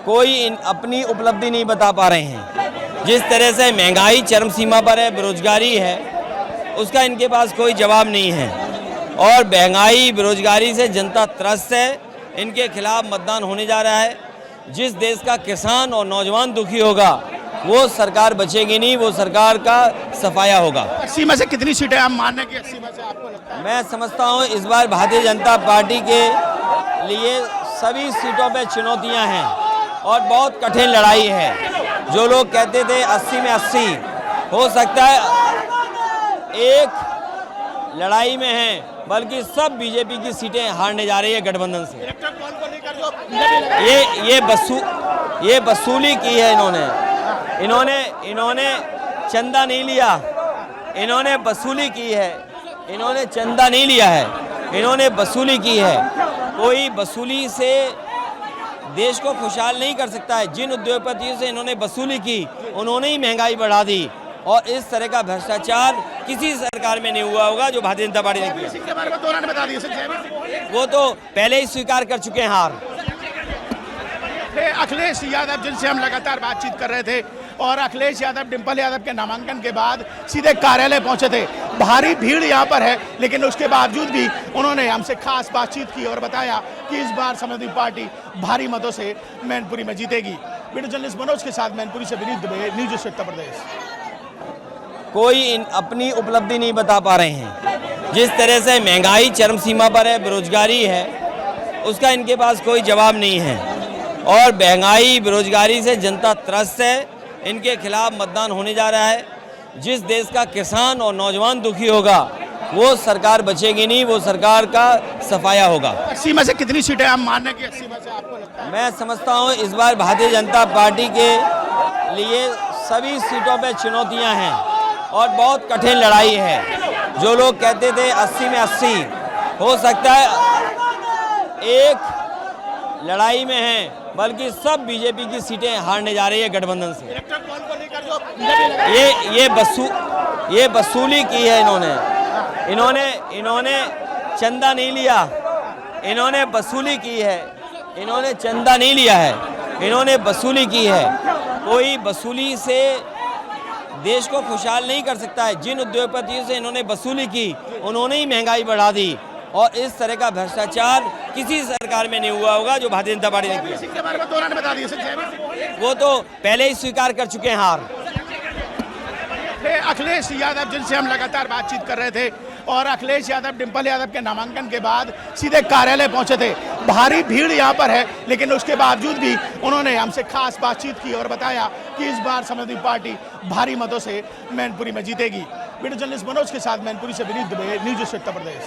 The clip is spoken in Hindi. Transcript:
कोई अपनी उपलब्धि नहीं बता पा रहे हैं। जिस तरह से महंगाई चरम सीमा पर है, बेरोजगारी है, उसका इनके पास कोई जवाब नहीं है। और महंगाई बेरोजगारी से जनता त्रस्त है, इनके खिलाफ मतदान होने जा रहा है। जिस देश का किसान और नौजवान दुखी होगा वो सरकार बचेगी नहीं, वो सरकार का सफाया होगा। 80 में से कितनी सीटें आप मानने की 80 में से आपको लगता है? मैं समझता हूँ इस बार भारतीय जनता पार्टी के लिए सभी सीटों पे चुनौतियां हैं और बहुत कठिन लड़ाई है। जो लोग कहते थे 80 में 80, हो सकता है एक लड़ाई में है, बल्कि सब बीजेपी की सीटें हारने जा रही है गठबंधन से। ये वसूली की है इन्होंने चंदा नहीं लिया, इन्होंने वसूली की है। इन्होंने चंदा नहीं लिया है, इन्होंने वसूली की है। कोई वसूली से देश को खुशहाल नहीं कर सकता है। जिन उद्योगपतियों से इन्होंने वसूली की, उन्होंने ही महंगाई बढ़ा दी। और इस तरह का भ्रष्टाचार किसी सरकार में नहीं हुआ होगा जो भारतीय जनता पार्टी ने किया। इसके बारे में तो उन्होंने बता दिया, वो तो पहले ही स्वीकार कर चुके हैं हार। अखिलेश यादव जिनसे हम लगातार बातचीत कर रहे थे, और अखिलेश यादव डिंपल यादव के नामांकन के बाद सीधे कार्यालय पहुंचे थे। भारी भीड़ यहां पर है, लेकिन उसके बावजूद भी उन्होंने हमसे खास बातचीत की और बताया कि इस बार समाजवादी पार्टी भारी मतों से मैनपुरी में जीतेगी। वीडियो जर्नलिस्ट मनोज के साथ मैनपुरी से विनीत दुबे, न्यूज़ उत्तर प्रदेश। कोई अपनी उपलब्धि नहीं बता पा रहे हैं। जिस तरह से महंगाई चरम सीमा पर है, बेरोजगारी है, उसका इनके पास कोई जवाब नहीं है। और महंगाई बेरोजगारी से जनता त्रस्त है, इनके खिलाफ मतदान होने जा रहा है। जिस देश का किसान और नौजवान दुखी होगा वो सरकार बचेगी नहीं, वो सरकार का सफाया होगा। 80 में से कितनी सीटें आप मानने की 80 में से आपको लगता है? मैं समझता हूँ इस बार भारतीय जनता पार्टी के लिए सभी सीटों पे चुनौतियां हैं और बहुत कठिन लड़ाई है। जो लोग कहते थे 80 में 80, हो सकता है एक लड़ाई में है, बल्कि सब बीजेपी की सीटें हारने जा रही है गठबंधन से। ये वसूली की है इन्होंने चंदा नहीं लिया, इन्होंने वसूली की है। इन्होंने चंदा नहीं लिया है, इन्होंने वसूली की है। कोई वसूली से देश को खुशहाल नहीं कर सकता है। जिन उद्योगपतियों से इन्होंने वसूली की, उन्होंने ही महंगाई बढ़ा दी। और इस तरह का भ्रष्टाचार किसी सरकार में नहीं हुआ होगा जो भारतीय जनता पार्टी ने किया। इसके बारे में तो उन्होंने बता दिया, वो तो पहले ही स्वीकार कर चुके हैं हार। अखिलेश यादव जिनसे हम लगातार बातचीत कर रहे थे, और अखिलेश यादव डिंपल यादव के नामांकन के बाद सीधे कार्यालय पहुंचे थे। भारी भीड़ यहां पर है, लेकिन उसके बावजूद भी उन्होंने हमसे खास बातचीत की और बताया कि इस बार समाजवादी पार्टी भारी मतों से मैनपुरी में जीतेगी। वीडियो जर्नलिस्ट मनोज के साथ मैनपुरी से विनीत दुबे, न्यूज़ उत्तर प्रदेश।